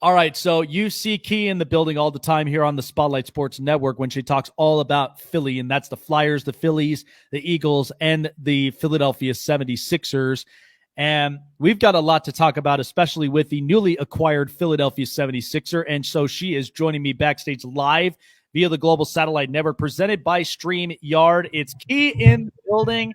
All right, so you see Key in the building all the time here on the Spotlight Sports Network when she talks all about Philly, and that's the Flyers, the Phillies, the Eagles, and the Philadelphia 76ers. And we've got a lot to talk about, especially with the newly acquired Philadelphia 76er. And so she is joining me backstage live via the Global Satellite Network, presented by StreamYard. It's Key in the building.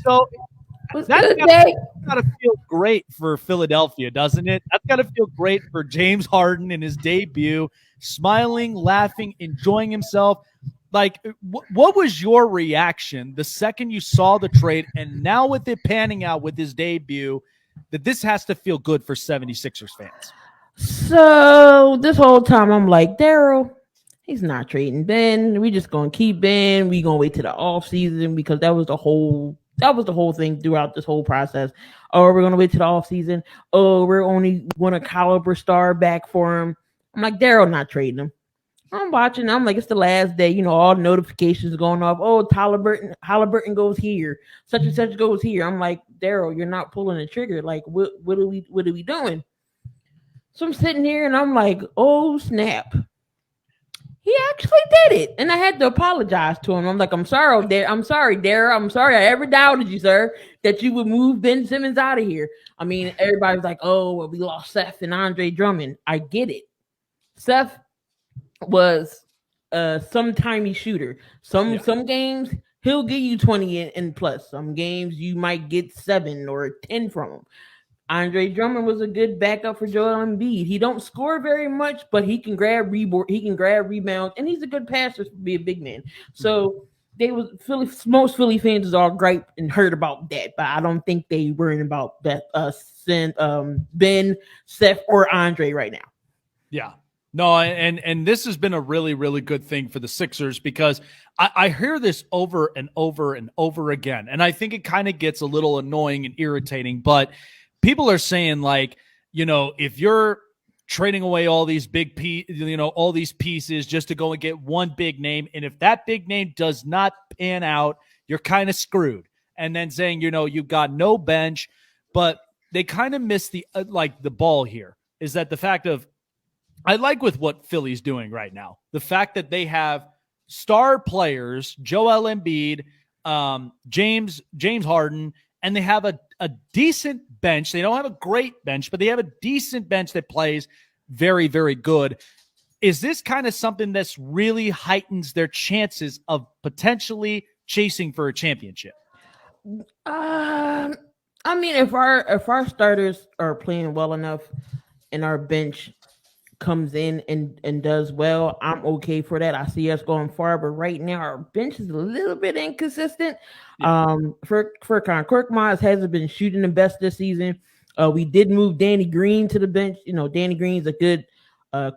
So that's got to feel great for Philadelphia, doesn't it? That's got to feel great for James Harden in his debut, smiling, laughing, enjoying himself. Like, what was your reaction the second you saw the trade, and now with it panning out with his debut, that this has to feel good for 76ers fans? So this whole time I'm like, Daryl, he's not trading Ben. We just gonna keep Ben. We gonna wait till the off season because that was the whole thing throughout this whole process. Oh, we're gonna wait till the off season. Oh, we're only want a caliber star back for him. I'm like, Daryl, not trading him. I'm watching. I'm like, it's the last day. You know, all the notifications going off. Oh, Halliburton goes here. Such and such goes here. I'm like, Daryl, you're not pulling the trigger. Like, what are we doing? So I'm sitting here and I'm like, oh snap. He actually did it. And I had to apologize to him. I'm like, I'm sorry, Daryl. I'm sorry I ever doubted you, sir, that you would move Ben Simmons out of here. I mean, everybody's like, oh, well, we lost Seth and Andre Drummond. I get it. Seth was some timey shooter. Some games he'll give you 20 and plus. Some games you might get 7 or 10 from him. Andre Drummond was a good backup for Joel Embiid. He don't score very much, but he can grab rebounds, and he's a good passer to be a big man. So most Philly fans is all gripe and heard about that, but I don't think they worrying about that Ben, Seth, or Andre right now. Yeah. No, and this has been a really, really good thing for the Sixers because I hear this over and over and over again, and I think it kind of gets a little annoying and irritating, but people are saying, like, you know, if you're trading away all these all these pieces just to go and get one big name, and if that big name does not pan out, you're kind of screwed. And then saying, you know, you've got no bench, but they kind of miss the ball here is that the fact of, I like with what Philly's doing right now, the fact that they have star players, Joel Embiid, James Harden, and they have a decent bench. They don't have a great bench, but they have a decent bench that plays very, very good. Is this kind of something that's really heightens their chances of potentially chasing for a championship? I mean, if our starters are playing well enough and our bench comes in and does well, I'm okay for that. I see us going far, but right now our bench is a little bit inconsistent. Yeah. Furkan Korkmaz hasn't been shooting the best this season. We did move Danny Green to the bench. You know, Danny Green's a good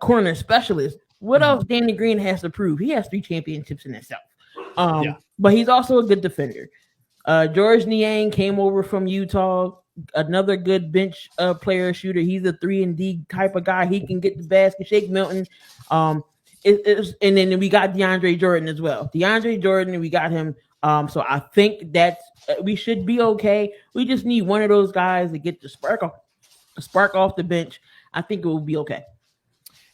corner specialist. What else Danny Green has to prove? He has 3 championships in himself. But he's also a good defender. George Niang came over from Utah. Another good bench player shooter. He's a 3-and-D type of guy. He can get the basket. Shake Milton. And then we got DeAndre Jordan as well. DeAndre Jordan, we got him. So I think that we should be okay. We just need one of those guys to get the spark off the bench. I think it will be okay.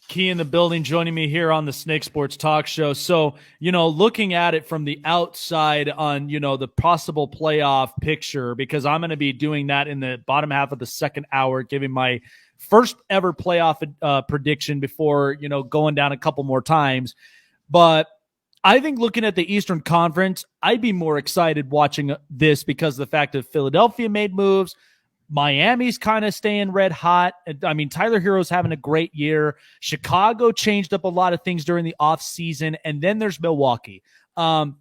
Key in the building, joining me here on the Snake Sports Talk Show. So, you know, looking at it from the outside on, you know, the possible playoff picture, because I'm going to be doing that in the bottom half of the second hour, giving my first ever playoff prediction before, you know, going down a couple more times. But I think looking at the Eastern Conference, I'd be more excited watching this because of the fact that Philadelphia made moves. Miami's kind of staying red hot. I mean, Tyler Hero's having a great year. Chicago changed up a lot of things during the offseason. And then there's Milwaukee. I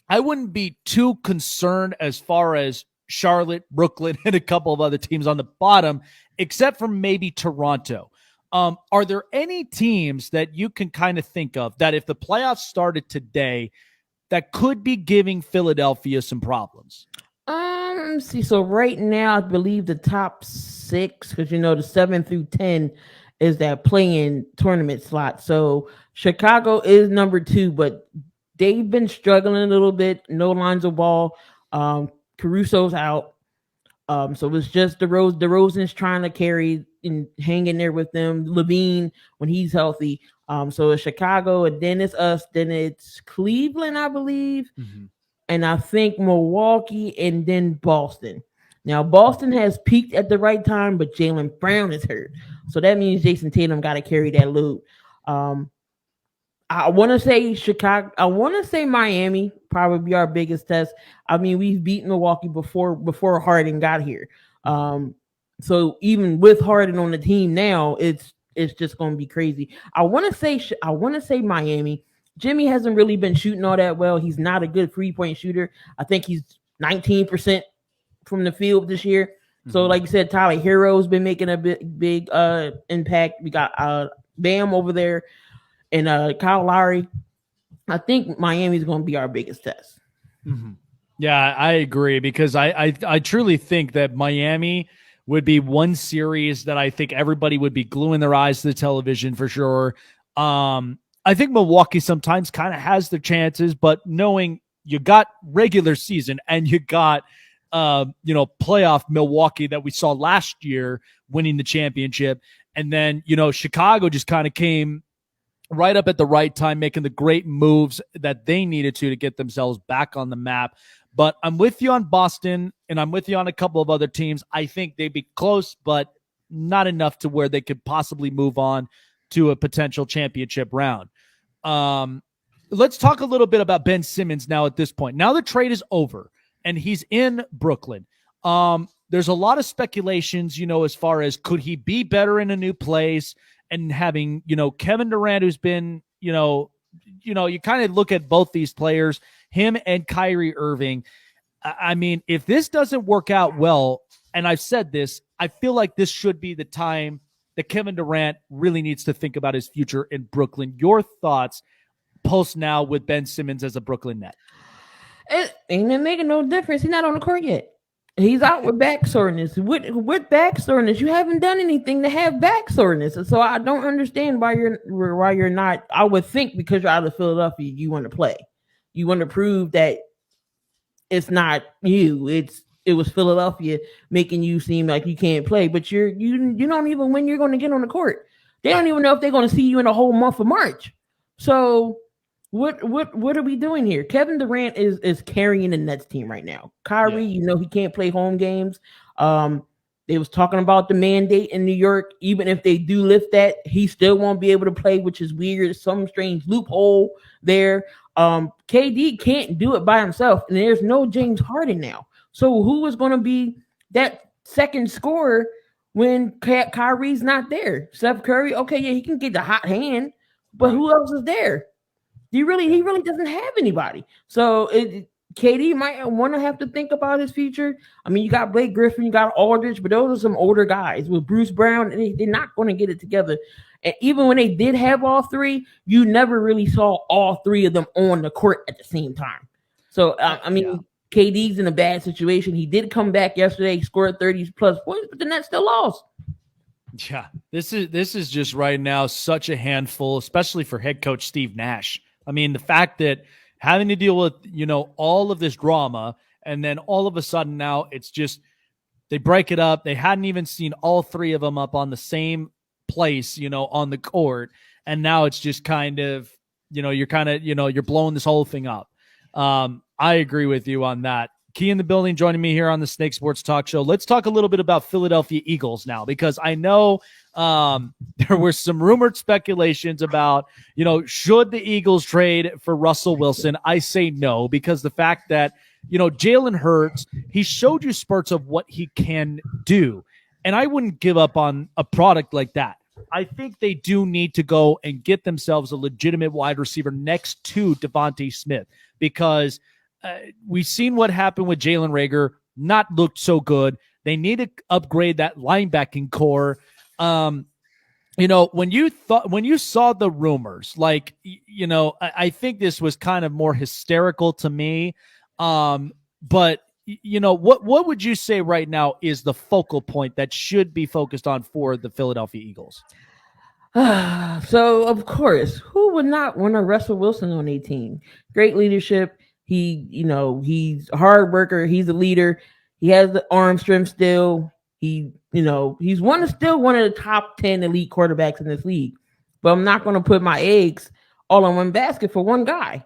wouldn't be too concerned as far as Charlotte, Brooklyn, and a couple of other teams on the bottom, except for maybe Toronto. Are there any teams that you can kind of think of that if the playoffs started today that could be giving Philadelphia some problems? Let's see. So right now, I believe the top 6, because, you know, the 7 through 10 is that play-in tournament slot. So Chicago is number 2, but they've been struggling a little bit. No Lonzo Ball. Caruso's out. So it's just DeRozan's trying to carry and hang in there with them. Levine when he's healthy. So it's Chicago, and then it's us. Then it's Cleveland, I believe, Mm-hmm. and I think Milwaukee, and then Boston. Now Boston has peaked at the right time, but Jaylen Brown is hurt, so that means Jason Tatum got to carry that load. Um, I want to say Chicago. I want to say Miami probably our biggest test. I mean, we've beaten Milwaukee before Harden got here. Um, so even with Harden on the team now, it's just going to be crazy. I want to say Miami. Jimmy hasn't really been shooting all that well. He's not a good 3-point shooter. I think he's 19% from the field this year. So, like you said, Tyler Hero's been making a big impact. We got Bam over there and Kyle Lowry. I think Miami's going to be our biggest test. Mm-hmm. Yeah, I agree because I truly think that Miami would be one series that I think everybody would be gluing their eyes to the television for sure. I think Milwaukee sometimes kind of has their chances, but knowing you got regular season and you got playoff Milwaukee that we saw last year winning the championship, and then Chicago just kind of came right up at the right time, making the great moves that they needed to get themselves back on the map. But I'm with you on Boston, and I'm with you on a couple of other teams. I think they'd be close, but not enough to where they could possibly move on to a potential championship round. Let's talk a little bit about Ben Simmons now at this point. Now the trade is over, and he's in Brooklyn. There's a lot of speculations, as far as could he be better in a new place, and having, Kevin Durant, who's been, you kind of look at both these players, him and Kyrie Irving. I mean, if this doesn't work out well, and I've said this, I feel like this should be the time that Kevin Durant really needs to think about his future in Brooklyn. Your thoughts post now with Ben Simmons as a Brooklyn Net? It ain't making no difference. He's not on the court yet. He's out with back soreness. With back soreness, you haven't done anything to have back soreness. So I don't understand why you're not. I would think because you're out of Philadelphia, you want to play. You want to prove that it's not you. It was Philadelphia making you seem like you can't play. But you don't even when you're going to get on the court. They don't even know if they're going to see you in a whole month of March. So what are we doing here? Kevin Durant is carrying the Nets team right now. Kyrie, he can't play home games. They was talking about the mandate in New York. Even if they do lift that, he still won't be able to play, which is weird. Some strange loophole there. KD can't do it by himself, and there's no James Harden now. So who is going to be that second scorer when Kyrie's not there? Steph Curry, okay, yeah, he can get the hot hand, but who else is there? He really doesn't have anybody. So KD might want to have to think about his future. I mean, you got Blake Griffin, you got Aldridge, but those are some older guys. With Bruce Brown, they're not going to get it together. And even when they did have all three, you never really saw all three of them on the court at the same time. So, KD's in a bad situation. He did come back yesterday, scored 30 plus points, but the Nets still lost. Yeah, this is just right now such a handful, especially for head coach Steve Nash. I mean, the fact that having to deal with, all of this drama, and then all of a sudden now it's just they break it up. They hadn't even seen all three of them up on the same place, on the court. And now it's just kind of, you're blowing this whole thing up. I agree with you on that. Key in the building joining me here on the Snake Sports Talk Show. Let's talk a little bit about Philadelphia Eagles now, because I know there were some rumored speculations about, should the Eagles trade for Russell Wilson? I say no, because the fact that, Jalen Hurts, he showed you spurts of what he can do. And I wouldn't give up on a product like that. I think they do need to go and get themselves a legitimate wide receiver next to Devontae Smith, because we've seen what happened with Jalen Reagor, not looked so good. They need to upgrade that linebacking core. When you saw the rumors, I think this was kind of more hysterical to me. But what would you say right now is the focal point that should be focused on for the Philadelphia Eagles? So of course, who would not want to Russell Wilson on a team? Great leadership. He's a hard worker. He's a leader. He has the arm strength still. He's still one of the top 10 elite quarterbacks in this league. But I'm not going to put my eggs all in one basket for one guy.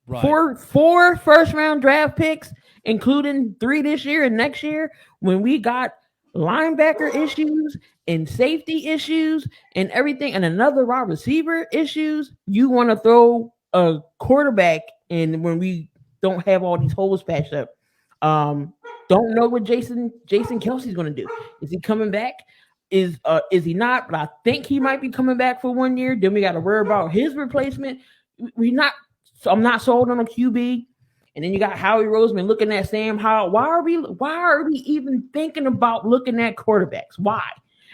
Right. Four first round draft picks, including 3 this year and next year, when we got linebacker issues and safety issues and everything, and another wide receiver issues. You want to throw a quarterback in when we don't have all these holes patched up. Don't know what Jason Kelsey's going to do. Is he coming back? Is he not? But I think he might be coming back for 1 year. Then we got to worry about his replacement. I'm not sold on a QB. And then you got Howie Roseman looking at Sam Howell. Why are we even thinking about looking at quarterbacks? Why?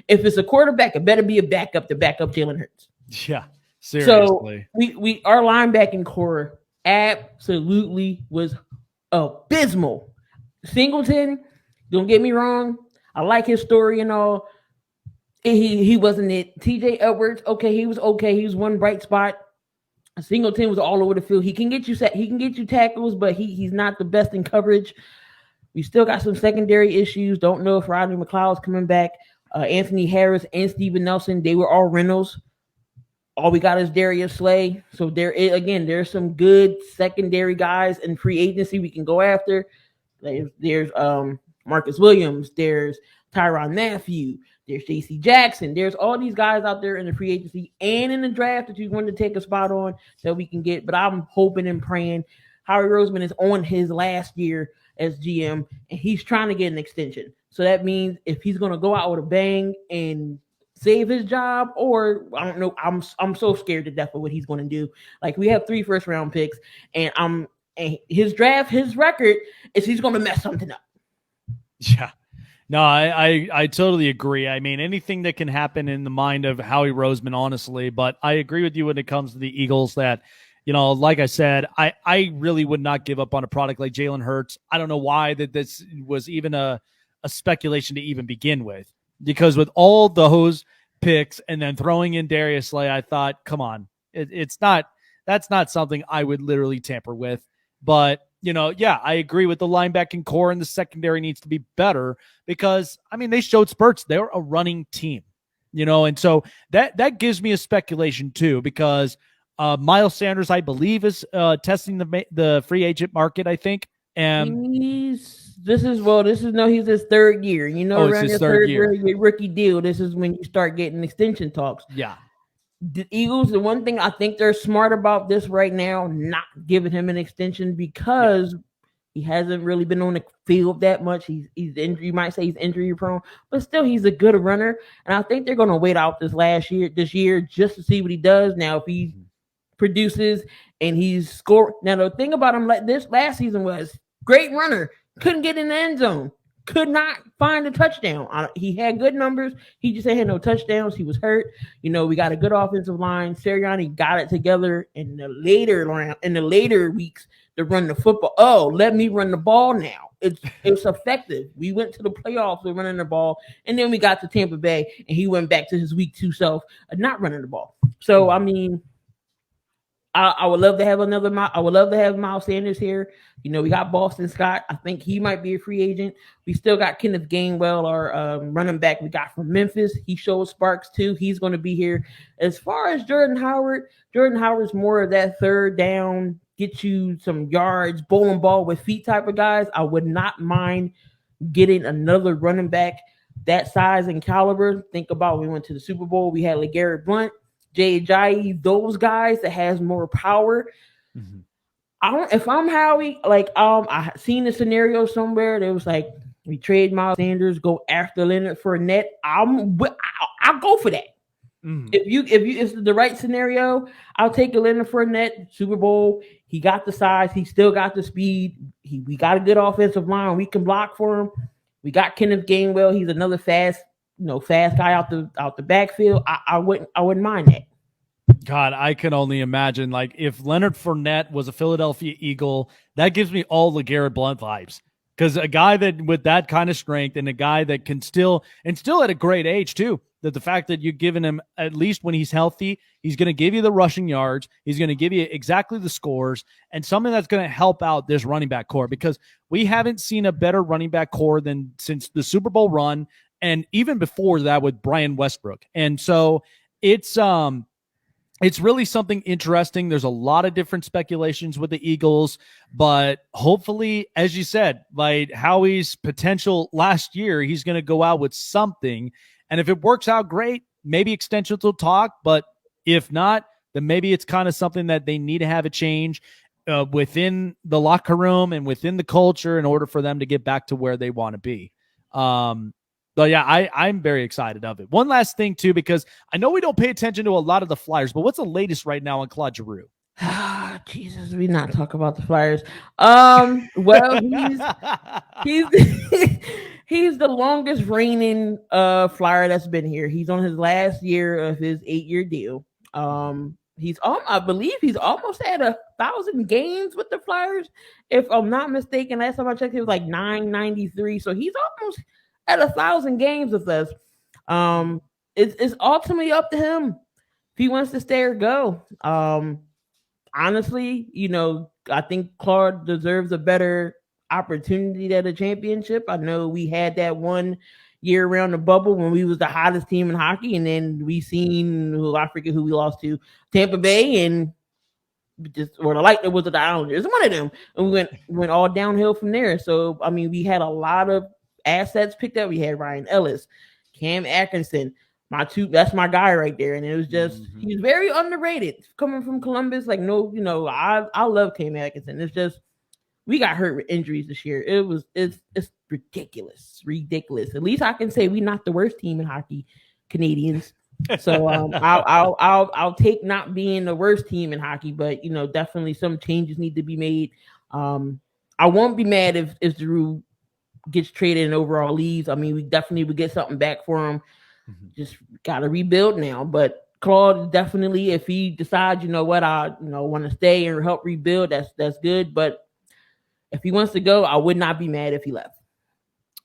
If it's a quarterback, it better be a backup to back up Jalen Hurts. Yeah, seriously. So we our linebacking core absolutely was abysmal. Singleton, don't get me wrong, I like his story and all. He wasn't it. TJ Edwards, okay, he was okay. He was one bright spot. Singleton was all over the field. He can get you tackles, but he's not the best in coverage. We still got some secondary issues. Don't know if Rodney McLeod's coming back. Anthony Harris and Steven Nelson, they were all rentals. All we got is Darius Slay. So there's some good secondary guys in free agency we can go after. There's Marcus Williams. There's Tyrann Mathieu. There's J.C. Jackson. There's all these guys out there in the free agency and in the draft that you want to take a spot on that we can get. But I'm hoping and praying. Howie Roseman is on his last year as GM, and he's trying to get an extension. So that means if he's going to go out with a bang and save his job, or I don't know, I'm so scared to death of what he's going to do. Like, we have 3 first-round picks, and his record is he's going to mess something up. Yeah. No, I totally agree. I mean, anything that can happen in the mind of Howie Roseman, honestly, but I agree with you when it comes to the Eagles that, like I said, I really would not give up on a product like Jalen Hurts. I don't know why that this was even a speculation to even begin with, because with all those picks and then throwing in Darius Slay, I thought, come on, that's not something I would literally tamper with. But I agree with the linebacking core, and the secondary needs to be better because, I mean, they showed spurts. They're a running team, and so that gives me a speculation too, because Miles Sanders, I believe, is testing the free agent market, I think. And he's his 3rd year. Around your third year rookie deal, this is when you start getting extension talks. Yeah. The Eagles, the one thing I think they're smart about this right now, not giving him an extension because he hasn't really been on the field that much. He's injury. You might say he's injury prone, but still he's a good runner. And I think they're going to wait out this year just to see what he does. Now, if he produces and he's scored. Now, the thing about him like this last season was great runner, couldn't get in the end zone. Could not find a touchdown. He had good numbers. He just had no touchdowns. He was hurt. We got a good offensive line. Sirianni got it together in the later weeks to run the football. Oh, let me run the ball now. It's effective. We went to the playoffs with running the ball, and then we got to Tampa Bay, and he went back to his week 2 self of not running the ball. So, I mean, I would love to have Miles Sanders here. We got Boston Scott. I think he might be a free agent. We still got Kenneth Gainwell, our running back we got from Memphis. He showed sparks too. He's going to be here. As far as Jordan Howard's more of that third down, get you some yards, bowling ball with feet type of guys. I would not mind getting another running back that size and caliber. Think about, we went to the Super Bowl. We had LeGarrette Blount, Jay Ajayi, those guys that has more power. Mm-hmm. If I'm Howie, I seen a scenario somewhere that was like, we trade Miles Sanders, go after Leonard Fournette. I'll go for that. Mm. If it's the right scenario, I'll take a Leonard Fournette Super Bowl. He got the size, he still got the speed. We got a good offensive line. We can block for him. We got Kenneth Gainwell. He's another fast guy out the backfield. I wouldn't mind that. God, I can only imagine, like, if Leonard Fournette was a Philadelphia Eagle, that gives me all LeGarrette Blount vibes. Because a guy that with that kind of strength and a guy that can still at a great age too, that the fact that you're giving him, at least when he's healthy, he's going to give you the rushing yards. He's going to give you exactly the scores and something that's going to help out this running back core, because we haven't seen a better running back core than since the Super Bowl run. And even before that with Brian Westbrook. And so it's really something interesting. There's a lot of different speculations with the Eagles, but hopefully, as you said, like Howie's potential last year, he's going to go out with something. And if it works out great, maybe extensions will talk. But if not, then maybe it's kind of something that they need to have a change within the locker room and within the culture in order for them to get back to where they want to be. But yeah, I'm very excited of it. One last thing too, because I know we don't pay attention to a lot of the Flyers, but what's the latest right now on Claude Giroux? Jesus, we not talk about the Flyers. Well, he's the longest reigning Flyer that's been here. He's on his last year of his 8-year deal. I believe he's almost at 1,000 games with the Flyers, if I'm not mistaken. Last time I checked, it was like 993. So he's almost at 1,000 games with us. It's ultimately up to him if he wants to stay or go. Honestly, I think Claude deserves a better opportunity at a championship. I know we had that one year around the bubble when we was the hottest team in hockey, and then we seen I forget who we lost to, Tampa Bay, and or the Lightning was the Islanders, one of them, and we went all downhill from there. So I mean, we had a lot of assets picked up. We had Ryan Ellis, Cam Atkinson, that's my guy right there. And it was just he's very underrated coming from Columbus. Like, I love Cam Atkinson. It's just we got hurt with injuries this year. It's ridiculous. At least I can say we're not the worst team in hockey, Canadians. So I'll take not being the worst team in hockey, but definitely some changes need to be made. I won't be mad if Giroux gets traded and overall leaves. I mean, we definitely would get something back for him. Just got to rebuild now. But Claude definitely, if he decides, I want to stay and help rebuild, that's good. But if he wants to go, I would not be mad if he left.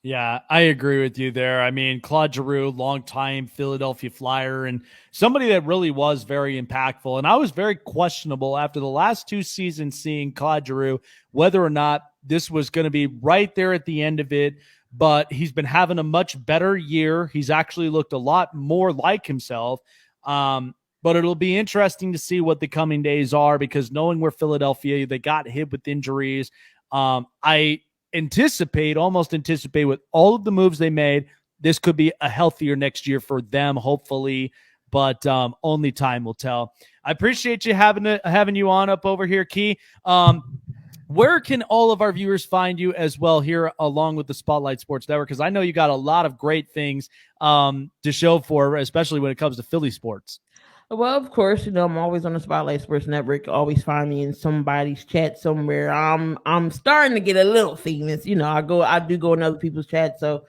Yeah, I agree with you there. I mean, Claude Giroux, longtime Philadelphia Flyer, and somebody that really was very impactful. And I was very questionable after the last 2 seasons seeing Claude Giroux, whether or not this was going to be right there at the end of it. But he's been having a much better year. He's actually looked a lot more like himself. But it'll be interesting to see what the coming days are, because knowing where Philadelphia, they got hit with injuries. I almost anticipate with all of the moves they made, this could be a healthier next year for them, hopefully, but only time will tell. I appreciate you having you on up over here, Key. Where can all of our viewers find you as well here along with the Spotlight Sports Network? Because I know you got a lot of great things to show for, especially when it comes to Philly sports. Well, of course, I'm always on the Spotlight Sports Network. Always find me in somebody's chat somewhere. I'm starting to get a little famous. I do go in other people's chats. So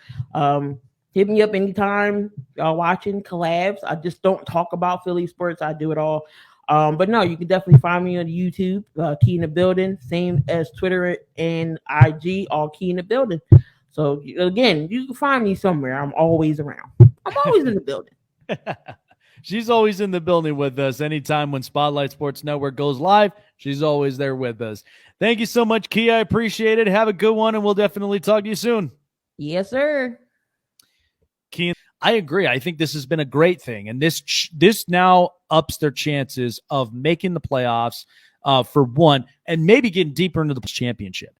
hit me up anytime y'all watching collabs. I just don't talk about Philly sports. I do it all. But no, you can definitely find me on YouTube, Key in the Building, same as Twitter and IG, all Key in the Building. So again, you can find me somewhere. I'm always around. I'm always in the building. She's always in the building with us. Anytime when Spotlight Sports Network goes live, she's always there with us. Thank you so much, Key. I appreciate it. Have a good one, and we'll definitely talk to you soon. Yes, sir. Key, I agree. I think this has been a great thing, and this now ups their chances of making the playoffs for one, and maybe getting deeper into the championship.